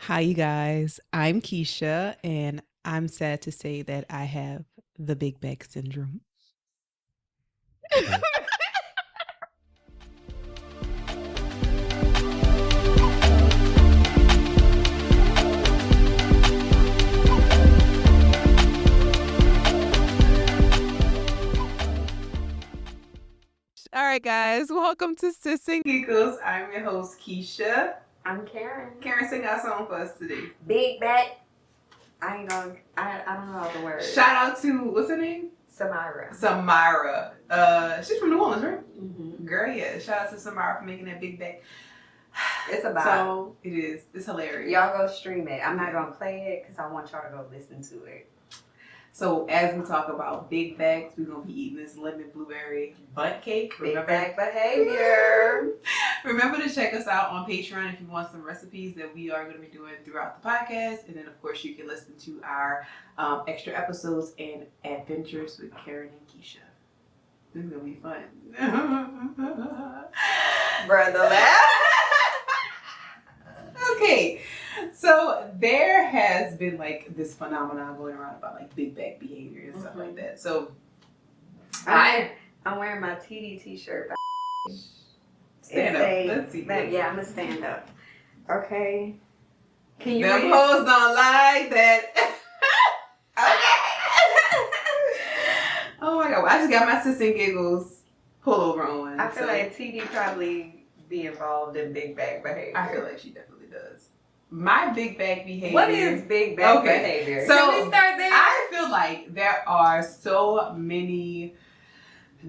Hi, you guys. I'm Keisha, and I'm sad to say that I have the big bag syndrome. All right, guys, welcome to Sis and Giggles. I'm your host, Keisha. I'm Karen. Karen, sing our song for us today. Big back. I ain't gonna. I don't know all the words. Shout out to, what's her name? Samira. She's from New Orleans, right? Mm-hmm. Girl, yeah. Shout out to Samira for making that big bag. It's a vibe. So it is. It's hilarious. Y'all go stream it. I'm not gonna play it because I want y'all to go listen to it. So as we talk about big bags, we're gonna be eating this lemon blueberry Bundt cake. Big bag behavior. Remember to check us out on Patreon if you want some recipes that we are gonna be doing throughout the podcast, and then of course you can listen to our extra episodes and adventures with Karen and Keisha. This is gonna be fun. Brother laugh. Okay, so there has been like this phenomenon going around about like big bag behavior and stuff like that. So I'm wearing my TD t-shirt. Stand up. Let's see. Yeah, I'm gonna stand up. Okay. Can you? Them hoes don't like that. Oh my god! I just got my Sis and Giggles pullover on. I feel like TD probably be involved in big bag behavior. I feel like she definitely does. My big bag behavior. What is big bag behavior? So can we start there? I feel like there are so many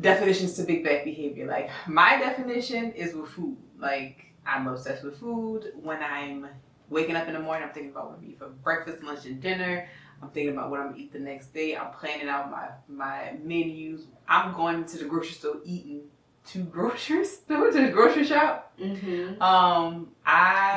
definitions to big bag behavior. Like my definition is with food. Like I'm obsessed with food. When I'm waking up in the morning, I'm thinking about what I'm eating for breakfast, lunch, and dinner. I'm thinking about what I'm gonna eat the next day. I'm planning out my menus. I'm going to the grocery store eating to the grocery shop. Mm-hmm.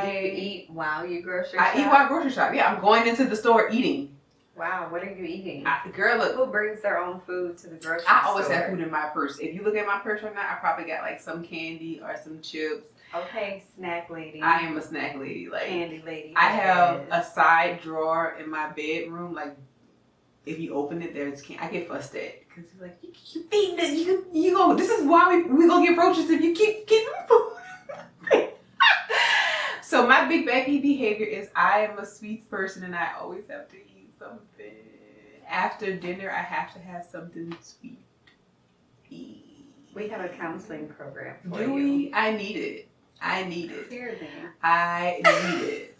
Do you eat while you grocery shop? I eat while I grocery shop. Yeah, I'm going into the store eating. Wow, what are you eating? Girl, look. Who brings their own food to the grocery store? I always have food in my purse. If you look at my purse right now, I probably got like some candy or some chips. Okay, snack lady. I am a snack lady. Like candy lady. I have a side drawer in my bedroom. Like if you open it, there's candy. I get fussed at because you're like, you feeding this. You go. This is why we gonna get roaches if you keep food. So my big baggy behavior is I am a sweets person and I always have to eat something. After dinner, I have to have something sweet. We have a counseling program for Do you. we? I need it. Here then. I need it.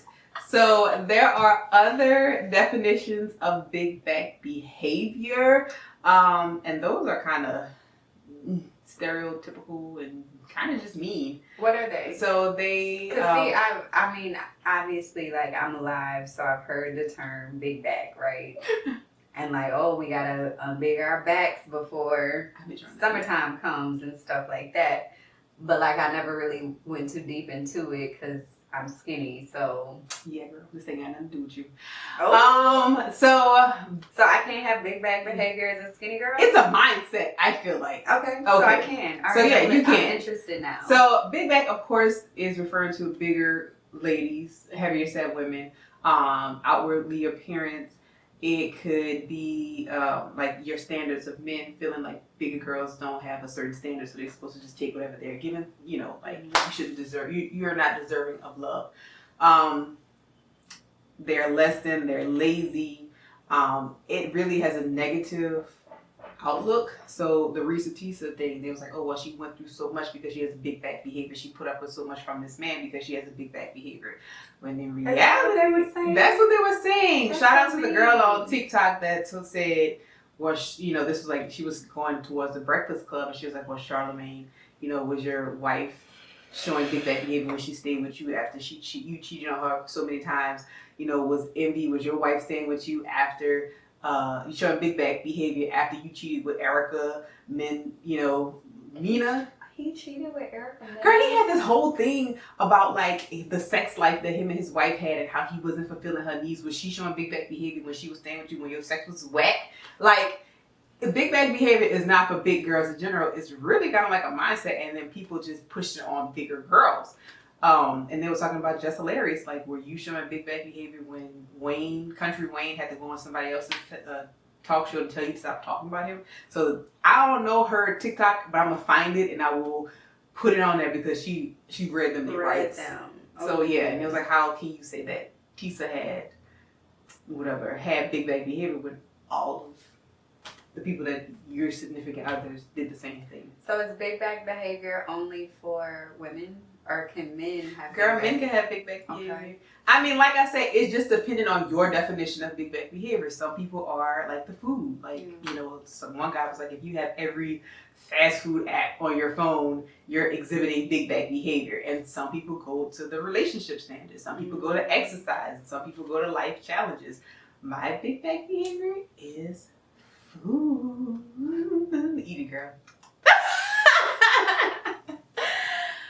So there are other definitions of big bag behavior, and those are kind of stereotypical and kind of just mean. What are they? So they. Cause see, I mean, obviously, like I'm alive, so I've heard the term big back, right? And like, oh, we gotta unbig our backs before summertime comes and stuff like that. But like, I never really went too deep into it because I'm skinny. So yeah, girl, this ain't got nothing to do with you. Oh. So I can't have big back behavior as a skinny girl. it's a mindset. I feel like. Okay. So I can. So yeah, you can. I'm interested now. So big back, of course, is referring to bigger ladies, heavier set women, outwardly appearance. It could be like your standards of men feeling like bigger girls don't have a certain standard, so they're supposed to just take whatever they're given. You know, like you shouldn't deserve. You're not deserving of love. They're less than. They're lazy. It really has a negative outlook. So the Risa Tisa thing, they was like, oh well, she went through so much because she has a big back behavior. She put up with so much from this man because she has a big back behavior. When in reality, that's what they were saying. Shout out to the girl on TikTok that said, well, this was like she was going towards the Breakfast Club, and she was like, well, Charlamagne, was your wife showing big back behavior when she stayed with you after you cheated on her so many times? Was envy? Was your wife staying with you after? You showing big back behavior after you cheated with Erica, Mina. He cheated with Erica. Girl, he had this whole thing about like the sex life that him and his wife had and how he wasn't fulfilling her needs. Was she showing big back behavior when she was staying with you when your sex was whack? Like, big back behavior is not for big girls in general. It's really kind of like a mindset, and then people just push it on bigger girls. And they were talking about just hilarious, like, were you showing big back behavior when Country Wayne had to go on somebody else's talk show to tell you to stop talking about him? So I don't know her TikTok, but I'm gonna find it and I will put it on there because she read them the rights. So yeah, and it was like, how can you say that Tisa had big back behavior when all of the people that your significant others did the same thing? So is big back behavior only for women? Or can men have men can have big back behavior. Okay. I mean, like I said, it's just depending on your definition of big back behavior. Some people are like the food. Like, one guy was like, if you have every fast food app on your phone, you're exhibiting big back behavior. And some people go to the relationship standards. Some people go to exercise. Some people go to life challenges. My big back behavior is food. Eat it, girl.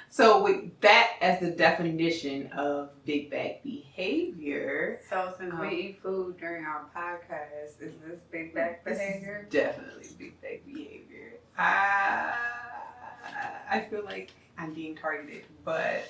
So with that as the definition of big back behavior. So since we eat food during our podcast, is this big back behavior? Definitely big back behavior. I feel like I'm being targeted, but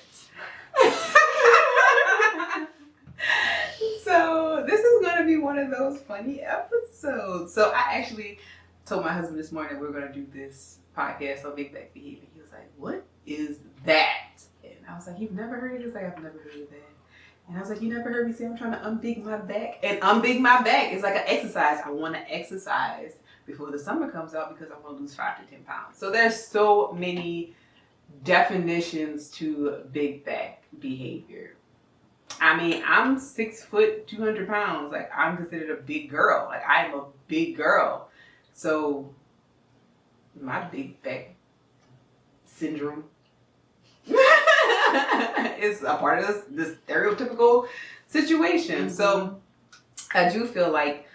so this is going to be one of those funny episodes. So I actually told my husband this morning we were going to do this podcast on big back behavior. He was like, what is that? And I was like, you've never heard it? He was like, I've never heard of that. And I was like, you never heard me say I'm trying to unbig my back? And unbig my back is like an exercise. I want to exercise before the summer comes out because I want to lose 5 to 10 pounds. So there's so many definitions to big back behavior. I mean, I'm 6 foot, 200 pounds. Like, I'm considered a big girl. Like, I am a big girl. So my big back syndrome is a part of this stereotypical situation. Mm-hmm. So I do feel like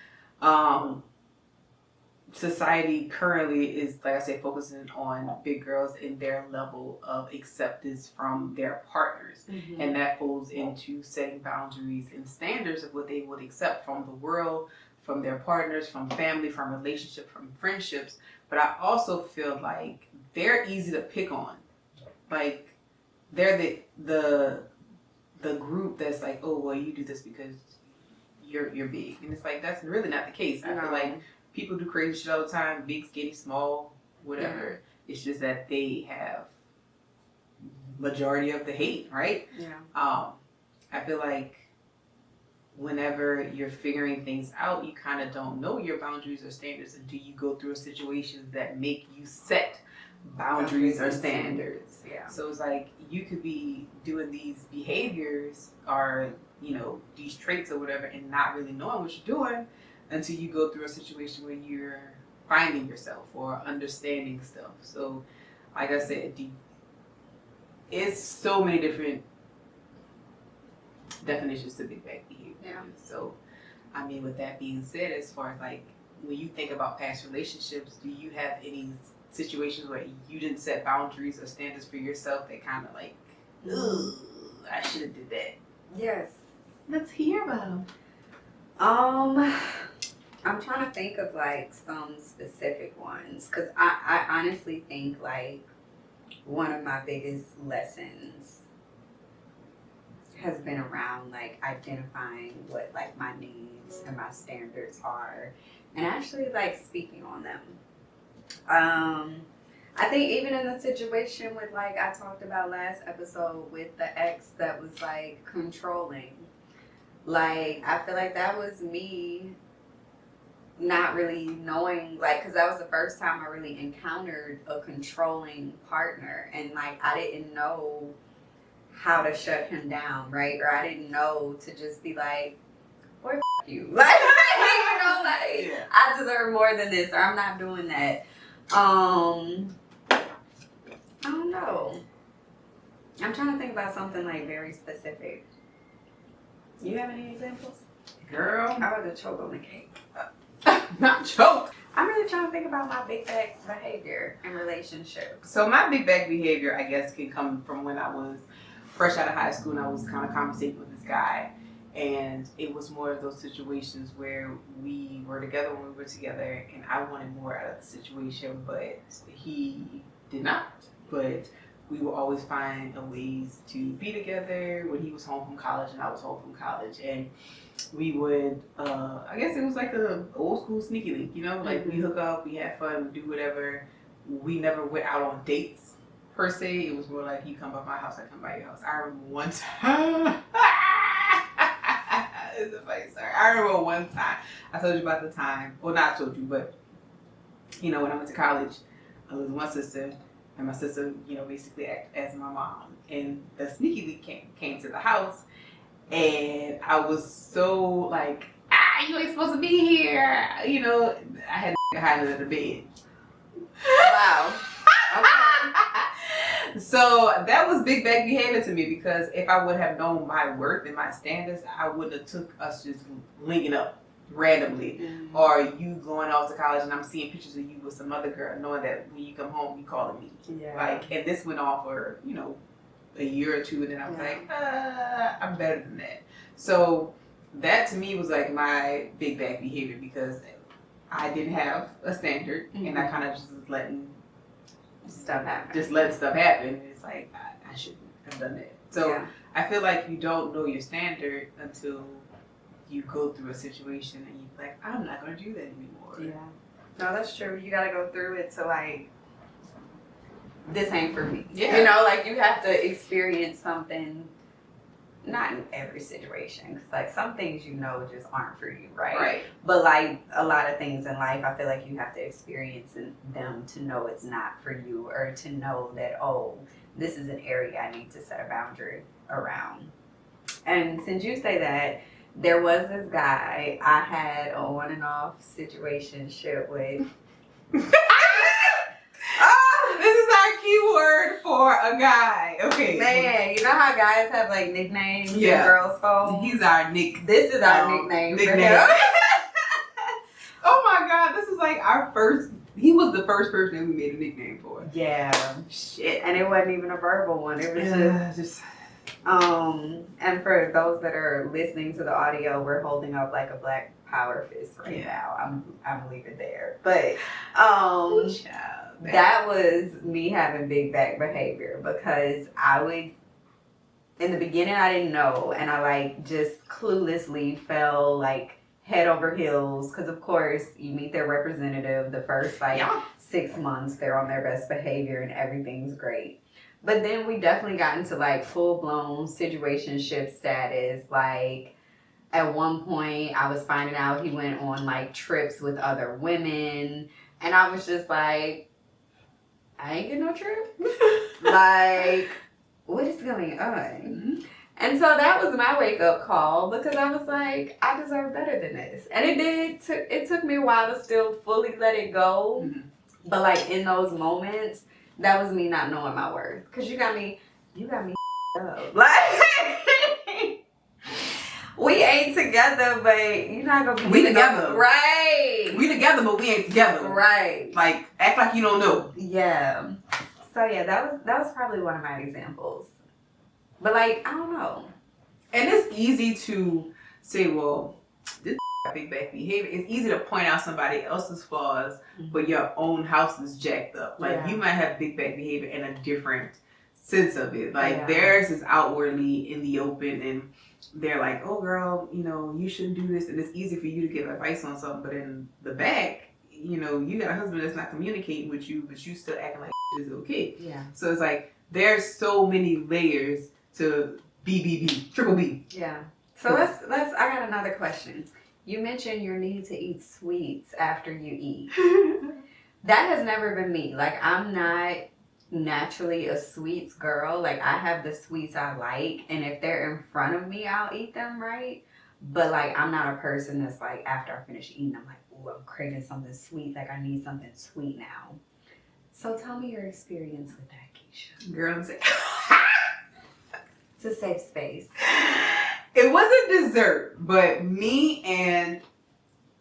society currently is, like I said, focusing on big girls and their level of acceptance from their partners. Mm-hmm. And that falls into setting boundaries and standards of what they would accept from the world, from their partners, from family, from relationship, from friendships. But I also feel like they're easy to pick on. Like, they're the group that's like, oh, well, you do this because you're big. And it's like, that's really not the case. I feel like people do crazy shit all the time, big, skinny, small, whatever. Yeah. It's just that they have majority of the hate, right? Yeah. I feel like whenever you're figuring things out, you kind of don't know your boundaries or standards until you go through situations that make you set boundaries or standards. Yeah. So it's like you could be doing these behaviors or, these traits or whatever and not really knowing what you're doing until you go through a situation where you're finding yourself or understanding stuff. So, like I said, it's so many different definitions to big back behavior. Yeah. So, I mean, with that being said, as far as like when you think about past relationships, do you have any situations where you didn't set boundaries or standards for yourself that kind of like, ugh, I should have did that? Yes. Let's hear about them. I'm trying to think of like some specific ones because I honestly think like one of my biggest lessons has been around like identifying what like my needs and my standards are and actually like speaking on them. I think even in the situation with like I talked about last episode with the ex that was like controlling, like I feel like that was me not really knowing, like, because that was the first time I really encountered a controlling partner and like I didn't know how to shut him down, right? Or I didn't know to just be like, boy, f*** you. Like, I deserve more than this or I'm not doing that. I don't know. I'm trying to think about something like very specific. You have any examples? Girl. I would have choked on the cake. Not choke. I'm really trying to think about my big back behavior in relationships. So my big back behavior, I guess, can come from when I was fresh out of high school and I was kind of conversating with this guy. And it was more of those situations where we were together when we were together and I wanted more out of the situation, but he did not. But we would always find a ways to be together when he was home from college and I was home from college. And we would, I guess it was like a old school sneaky link, you know? Like we hook up, we have fun, we do whatever. We never went out on dates per se. It was more like you come by my house, I come by your house. I remember one time. It's a funny story. I remember one time. I told you about the time. Well, not told you, but you know, when I went to college, I lived with my sister, and my sister, you know, basically acted as my mom. And the sneaky link came to the house, and I was so like, you ain't supposed to be here. You know, I had to hide under the bed. Wow. Okay. So that was big bag behavior to me, because if I would have known my worth and my standards, I wouldn't have took us just linking up randomly, or you going off to college and I'm seeing pictures of you with some other girl, knowing that when you come home you calling me. Yeah. Like, and this went on for, you know, a year or two, and then I was like, I'm better than that. So that to me was like my big bag behavior, because I didn't have a standard, and I kind of just was letting stuff happen. Just let stuff happen. And it's like, I shouldn't have done that. So I feel like you don't know your standard until you go through a situation and you're like, I'm not going to do that anymore. Yeah. No, that's true. You got to go through it to like, this ain't for me. Yeah. You know, like you have to experience something, not in every situation, because like some things you know just aren't for you, right? Right. But like a lot of things in life, I feel like you have to experience them to know it's not for you, or to know that, oh, this is an area I need to set a boundary around. And since you say that, there was this guy I had a on and off situationship with. This is our keyword for a guy. Okay. Man, you know how guys have like nicknames in girls' phones? He's our Nick. This is our nickname for him. Oh my God, this is like our first. He was the first person that we made a nickname for. Yeah. Shit. And it wasn't even a verbal one. It was just and for those that are listening to the audio, we're holding up like a black power fist right now. I'm gonna leave it there. But that was me having big back behavior, because I would, in the beginning I didn't know, and I like just cluelessly fell like head over heels, because of course you meet their representative the first 6 months, they're on their best behavior and everything's great. But then we definitely got into like full-blown situationship status. Like at one point I was finding out he went on like trips with other women, and I was just like, I ain't getting no trip. Like, what is going on? And so that was my wake-up call, because I was like, I deserve better than this. And it took me a while to still fully let it go. But like in those moments, that was me not knowing my worth. Because you got me up. Like, we ain't together, but you're not going to be we together. Right. We together, but we ain't together. Right. Like, act like you don't know. Yeah. So yeah, that was probably one of my examples. But like, I don't know. And it's easy to say, well, this big back behavior. It's easy to point out somebody else's flaws, but your own house is jacked up. Like you might have big back behavior in a different sense of it. Like theirs is outwardly in the open, and they're like, oh girl, you know, you shouldn't do this. And it's easy for you to give advice on something, but in the back, you know, you got a husband that's not communicating with you, but you still acting like is okay. Yeah. So it's like, there's so many layers to triple B. Yeah. So let's I got another question. You mentioned your need to eat sweets after you eat. That has never been me. Like, I'm not naturally a sweets girl. Like, I have the sweets I like, and if they're in front of me, I'll eat them, right? But like, I'm not a person that's like, after I finish eating, I'm like, ooh, I'm craving something sweet. Like, I need something sweet now. So tell me your experience with that, Keisha. Girl, I'm saying. It's a safe space. It wasn't dessert, but me and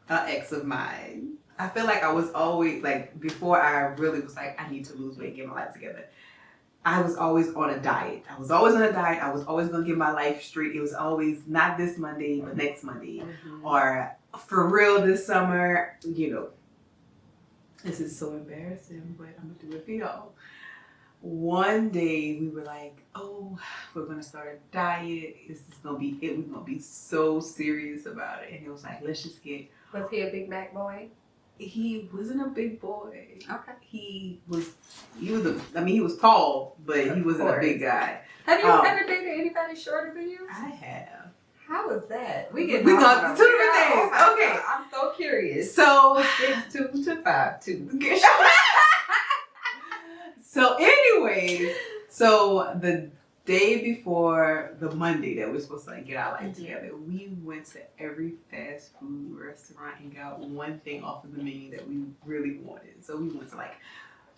an ex of mine, I feel like I was always, like, before I really was like, I need to lose weight, get my life together, I was always on a diet. I was always going to get my life straight. It was always not this Monday, but next Monday. Or for real this summer, you know. This is so embarrassing, but I'm going to do it for y'all. one day we were like, oh, we're gonna start a diet. This is gonna be it. We're gonna be so serious about it. And it was like, let's just get. Was he a big back boy? He wasn't a big boy. Okay. He was he was tall, but he wasn't a big guy. Have you ever dated anybody shorter than you? I have. How was that? We got two different things. Okay. I'm so curious. So 6'2" to 5'2". So anyways, so the day before the Monday that we're supposed to like get our life together, we went to every fast food restaurant and got one thing off of the menu that we really wanted. So we went to like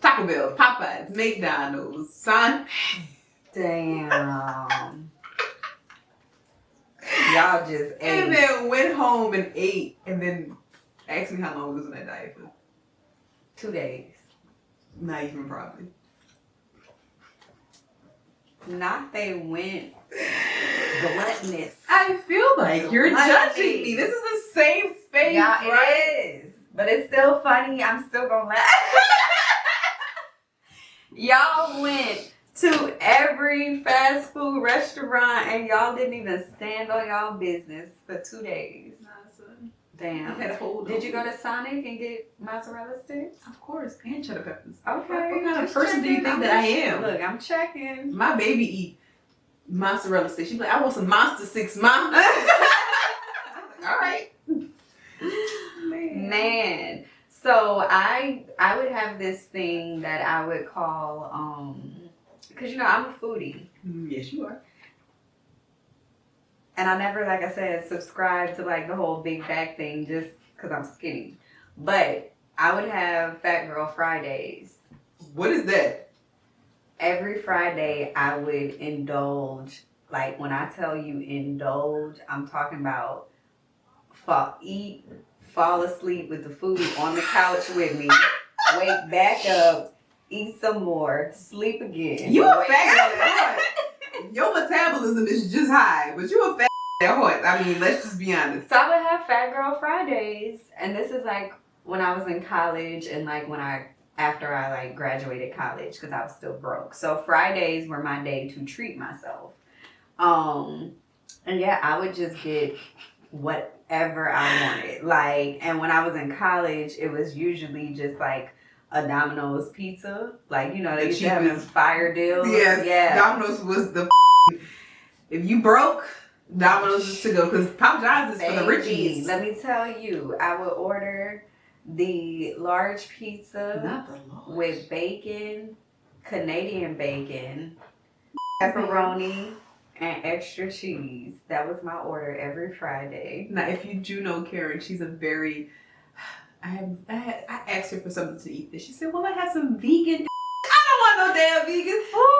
Taco Bell, Popeyes, McDonald's, Son. Damn. Y'all just ate. And then went home and ate and then asked me how long we was on that diet for. 2 days. Not even probably. Not they went gluttonous. I feel like you're judging me. This is a safe space. Yeah, right? it is. But it's still funny. I'm still gonna laugh. Y'all went to every fast food restaurant and y'all didn't even stand on y'all business for 2 days. Nah, son. Damn. Did you go to Sonic and get mozzarella sticks? Of course, and cheddar peppers. Okay. What kind of person do you think that I am? Look, I'm checking. My baby eat mozzarella sticks. She's like, I want some monster sticks, mom. All right. Man. So I would have this thing that I would call because you know I'm a foodie. Yes, you are. And I never, like I said, subscribe to like the whole big back thing just because I'm skinny. But I would have Fat Girl Fridays. What is that? Every Friday I would indulge. Like when I tell you indulge, I'm talking about fall asleep with the food on the couch with me, wake back up, eat some more, sleep again. You a fat girl. Your metabolism is just high, but you a fat at heart. I mean, let's just be honest. So I would have Fat Girl Fridays, and this is like when I was in college and like after I like graduated college because I was still broke. So Fridays were my day to treat myself. And yeah, I would just get whatever I wanted. Like, and when I was in college, it was usually just like a Domino's pizza. Like, you know, they used to have them fire deals. Yes, yeah. Domino's was the if you broke, Domino's is to go because Papa John's is for the richies. Let me tell you, I would order the large pizza Not the large. with bacon, Canadian bacon, pepperoni, and extra cheese. That was my order every Friday. Now, if you do know Karen, she's a very. I asked her for something to eat. She said, "Well, I have some vegan." I don't want no damn vegan. Oh,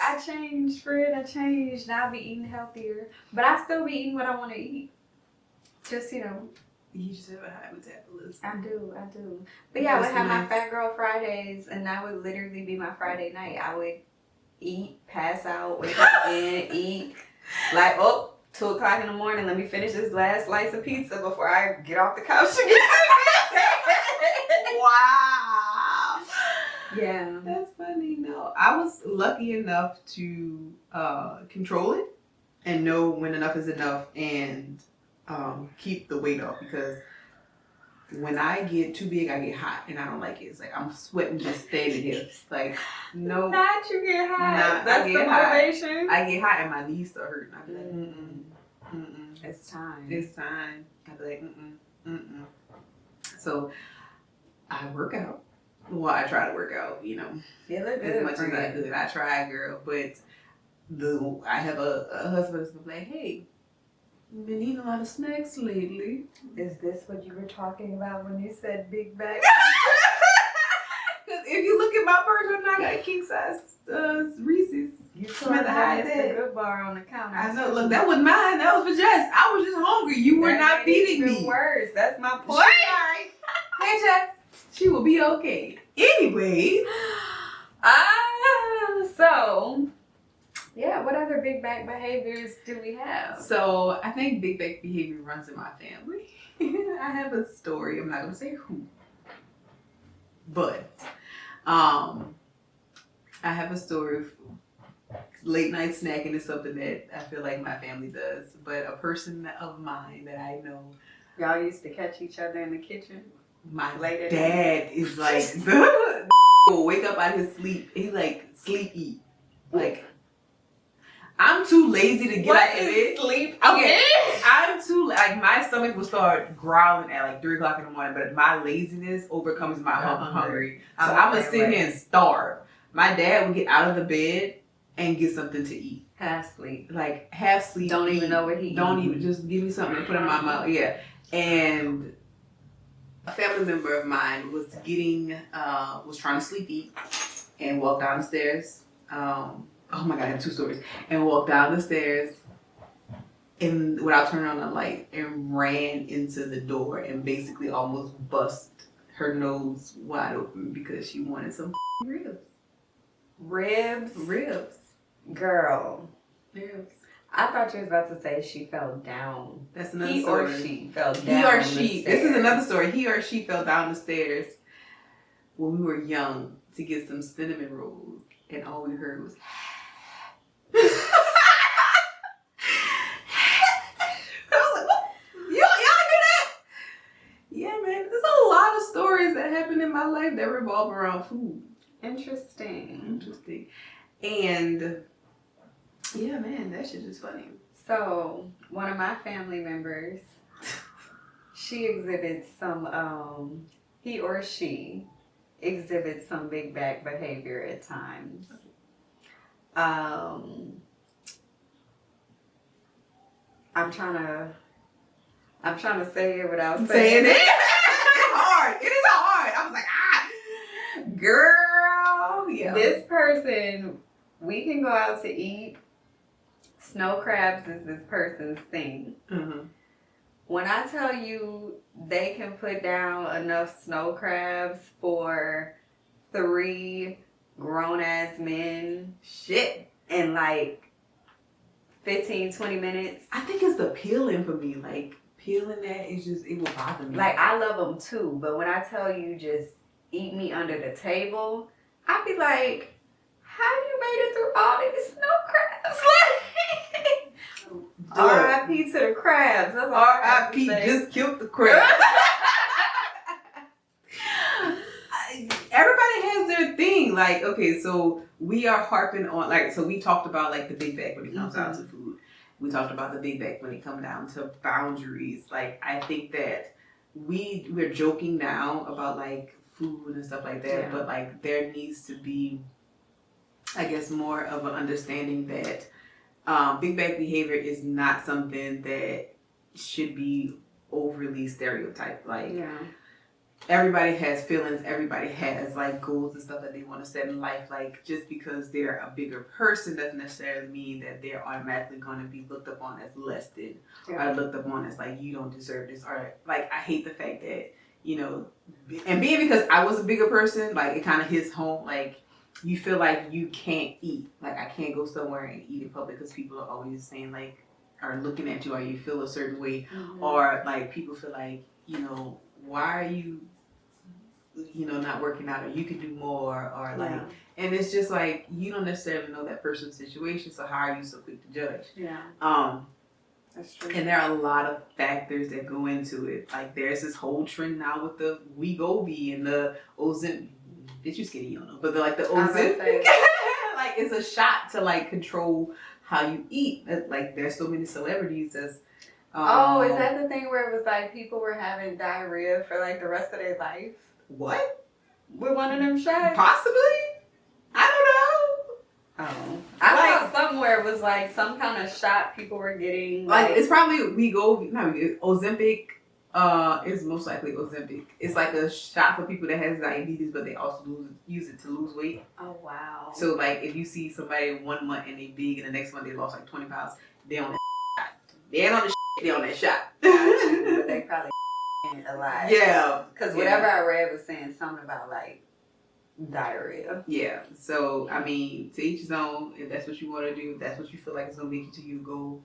I changed, Fred. I changed. Now I be eating healthier, but I still be eating what I want to eat. Just you know. You just have a high metabolism. I do. But yeah, I would have my Fat Girl Fridays, and that would literally be my Friday night. I would eat, pass out, wake up again, eat. Like, 2 o'clock in the morning, let me finish this last slice of pizza before I get off the couch again. Wow. Yeah. That's funny. No, I was lucky enough to control it and know when enough is enough and keep the weight off because when I get too big, I get hot and I don't like it. It's like I'm sweating just standing here. It's like, no. Not you get hot. That's the motivation. I get hot and my knees start hurting. I be like, It's time. It's time. I be like, So I work out. Well, I try to work out, you know. You look good as much as I could. I try, girl, but I have a husband that's gonna be like, hey, you've been eating a lot of snacks lately. Is this what you were talking about when you said big back? Because if you look at my person, I got king size Reese's. You told me that the good bar on the counter. I know. Look, that wasn't mine. That was for Jess. I was just hungry. You were not feeding me. Worse. That's my point. Hey, Jess. She will be okay. Anyway. So, yeah, what other big back behaviors do we have? So, I think big back behavior runs in my family. I have a story. I'm not going to say who. But, I I have a story. Late night snacking is something that I feel like my family does, but a person of mine that I know, Y'all used to catch each other in the kitchen. my Later dad is like will wake up out of his sleep. He like sleep eat. Like I'm too lazy to get out of bed. Sleep? Okay, I'm too like my stomach will start growling at like 3 o'clock in the morning, but my laziness overcomes my hungry. So I'm gonna sit here and starve. My dad would get out of the bed and get something to eat. Half sleep. Like half sleep. Don't even know what he Don't eating. even just give me something to put in my mouth. Yeah. And a family member of mine was was trying to sleep eat and walked down the stairs. Oh my God, I have 2 stories. And walked down the stairs and without turning on the light and ran into the door and basically almost bust her nose wide open because she wanted some ribs. Ribs. Girl. Ribs. I thought you was about to say she fell down. That's another He story. or she fell down. He or the she. stairs. This is another story. He or she fell down the stairs when we were young to get some cinnamon rolls, and all we heard was. I was like, what? Y'all do that? Yeah, man. There's a lot of stories that happen in my life that revolve around food. Interesting. And yeah, man, that shit is funny. So, one of my family members, she exhibits some, he or she exhibits some big back behavior at times. I'm trying to say it without saying it. It's hard. It is hard. I was like, girl. Yeah. This person, we can go out to eat. Snow crabs is this person's thing. Mm-hmm. When I tell you they can put down enough snow crabs for 3 grown-ass men Shit. in like 15, 20 minutes. I think it's the peeling for me. Like, peeling that is just, it will bother me. Like, I love them too, but when I tell you just eat me under the table, I be like, how you made it through all these snow crabs? R.I.P. to the crabs. That's all R.I.P. just killed the crab. Everybody has their thing. Like, okay, so we are harping on, like, so we talked about, like, the big bag when it comes down to food. We talked about the big bag when it comes down to boundaries. Like, I think that we're joking now about, like, food and stuff like that, Yeah. but, like, there needs to be, I guess, more of an understanding that big bag behavior is not something that should be overly stereotyped. Like, Yeah. everybody has feelings, everybody has like goals and stuff that they want to set in life. Like, just because they're a bigger person doesn't necessarily mean that they're automatically going to be looked upon as less than, or looked upon as like, you don't deserve this, or like, I hate the fact that, you know, and being because I was a bigger person, like, it kind of hits home. Like, you feel like you can't eat. Like, I can't go somewhere and eat in public because people are always saying, like, are looking at you, or you feel a certain way. Mm-hmm. Or, like, people feel like, you know, why are you, you know, not working out, or you could do more, or like, and it's just like, you don't necessarily know that person's situation, so how are you so quick to judge? Yeah. That's true. And there are a lot of factors that go into it. Like, there's this whole trend now with the Wegovy and the Ozempic. Bitch, you skinny, you don't know. But the Ozempic, like, it's a shot to like control how you eat. Like, there's so many celebrities that's. Is that the thing where it was like people were having diarrhea for like the rest of their life? What? With one of them shots? Possibly. I don't know. Oh. I saw somewhere it was like some kind of shot people were getting. Like, it's probably Ozempic. It's most likely Ozempic. It's like a shot for people that has diabetes, but they also use it to lose weight. Oh, wow. So, like, if you see somebody 1 month and they big, and the next month they lost like 20 pounds, they on that shot. They ain't on the they on that shot. Gotcha, but they probably a lot. Yeah. Because whatever I read was saying something about like diarrhea. Yeah. So, I mean, to each his own. If that's what you want to do, if that's what you feel like is going to make it to you,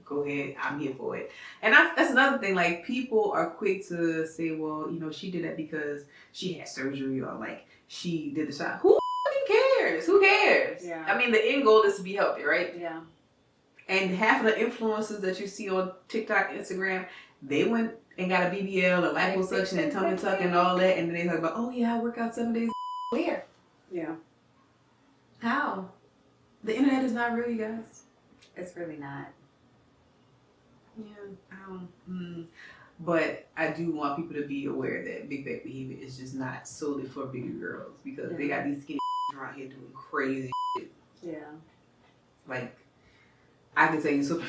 go ahead. I'm here for it. And that's another thing. Like, people are quick to say, well, you know, she did that because she had surgery, or like she did the shot. Who cares? Who cares? Yes. Yeah. I mean, the end goal is to be healthy, right? Yeah. And half of the influencers that you see on TikTok, Instagram, they went and got a BBL and liposuction and tummy tuck and all that, and then they talk about, oh yeah, I work out 7 days. Where? Yeah. How? The internet is not real, you guys. It's really not. Yeah. But I do want people to be aware that big back behavior is just not solely for bigger girls, because they got these skinny around here doing crazy shit. Yeah. Like, I can tell you so.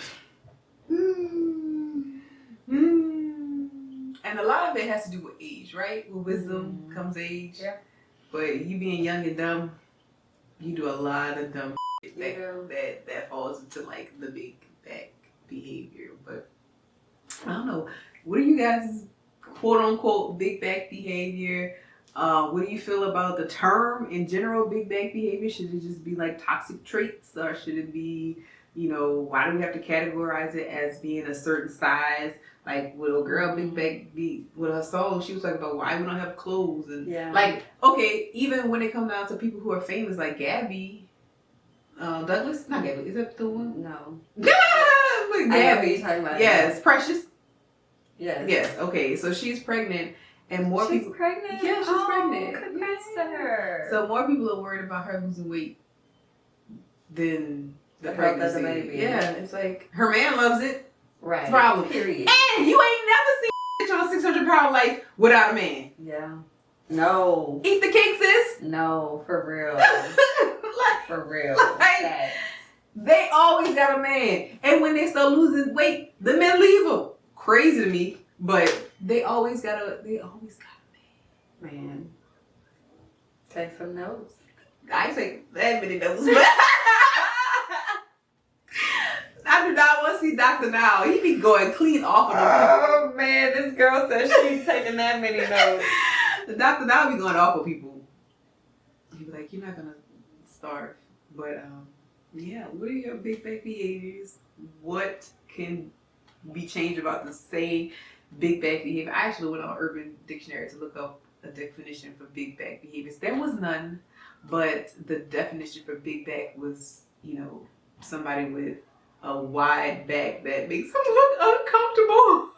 And a lot of it has to do with age, right? With wisdom comes age. Yeah. But you being young and dumb, you do a lot of dumb shit that falls into like the big back behavior. But I don't know. What are you guys' quote unquote big back behavior? What do you feel about the term in general, big back behavior? Should it just be like toxic traits, or should it be, you know, why do we have to categorize it as being a certain size? Like, with a girl big back be with her song, she was talking about why we don't have clothes, and like, okay, even when it comes down to people who are famous, like Gabby Douglas, not Gabby, is that the one? No. But Gabby, talking about. yes, Precious. Yes. Yes. Okay, so she's pregnant, and more people. She's pregnant. Yeah, she's pregnant. Congrats to her. So more people are worried about her losing weight than the health of pregnancy. the baby. Yeah, it's like her man loves it. Right. Problem. Period. And you ain't never seen a 600-pound life without a man. Yeah. No. Eat the cake, sis. No, for real. Like, For real. Like, they always got a man, and when they start losing weight, the men leave them. Crazy to me, but they always got a Man. Take some notes. I ain't take that many notes, but I do not want to see Dr. Now. He be going clean off of them. Oh man, this girl said she's taking that many notes. The Dr. Now be going off of people. He be like, you're not gonna starve. But yeah, what are your big back behaviors? What can be changed about the same big back behavior? I actually went on Urban Dictionary to look up a definition for big back behaviors. There was none, but the definition for big back was, you know, somebody with a wide back that makes them look uncomfortable.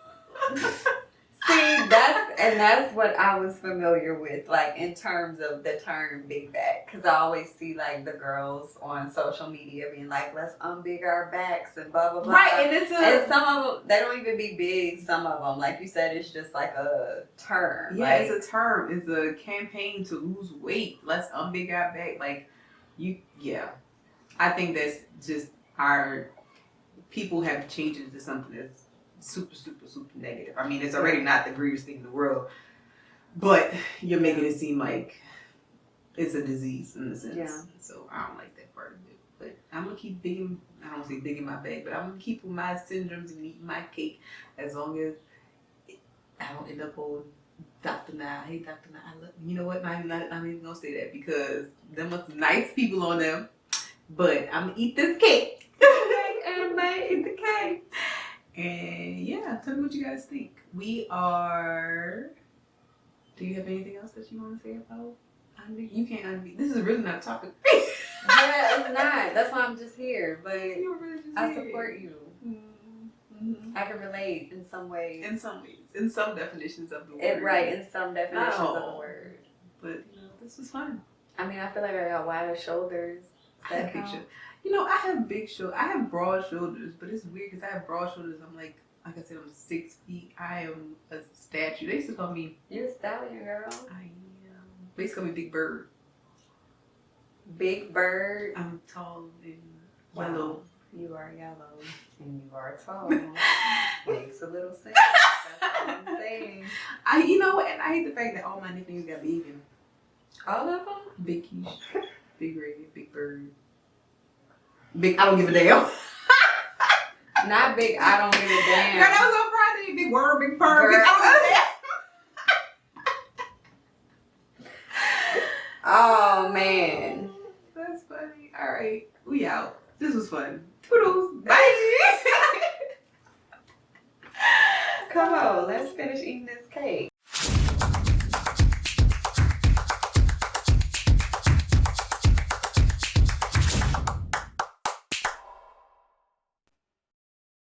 See, that's what I was familiar with, like in terms of the term big back, because I always see like the girls on social media being like, let's unbig our backs and blah blah blah. Right, and some of them they don't even be big. Some of them, like you said, it's just like a term. Yeah, like, it's a term. It's a campaign to lose weight. Let's unbig our back. Like, yeah. I think that's just our people have changed it to something that's super, super, super negative. I mean, it's already not the greatest thing in the world, but you're making it seem like it's a disease in a sense. Yeah. So I don't like that part of it. But I'm gonna keep digging. I don't say digging my bag, but I'm gonna keep with my syndromes and eating my cake as long as I don't end up on Dr. Nah. Hey, Dr. Nah, I love you. Know what? I'm even gonna say that because them was nice people on them. But I'm gonna eat this cake. and I eat the cake. And yeah, tell me what you guys think. We are. Do you have anything else that you want to say about unbig? You can't unbig. This is really not a topic. Yeah, it's not. That's why I'm just here. But You're really just I here. support you. Mm-hmm. I can relate in some ways. In some ways, in some definitions of the word. Right, in some definitions of the all. word. But you know, this was fun. I mean, I feel like I got wider shoulders. I have big shoulders. You know, I have big shoulders. I have broad shoulders, but it's weird because I have broad shoulders. I'm like I said, I'm 6 feet. I am a statue. They used to call me. You're a stallion, girl. I am. They used to call me Big Bird. Big Bird. I'm tall and yellow. Wow. You are yellow and you are tall. Makes a little sense. That's all I'm saying. You know what? And I hate the fact that all my nicknames got big in them. All of them? Big Quiche, Big Red, Big Bird. Big, I don't give a damn. Not big, I don't give a damn. Girl, that was on Friday. Big Worm, Big Bird, Big, I don't give a damn. Oh, man. That's funny. All right, we out. This was fun. Toodles. Bye. Come on, let's finish eating this cake.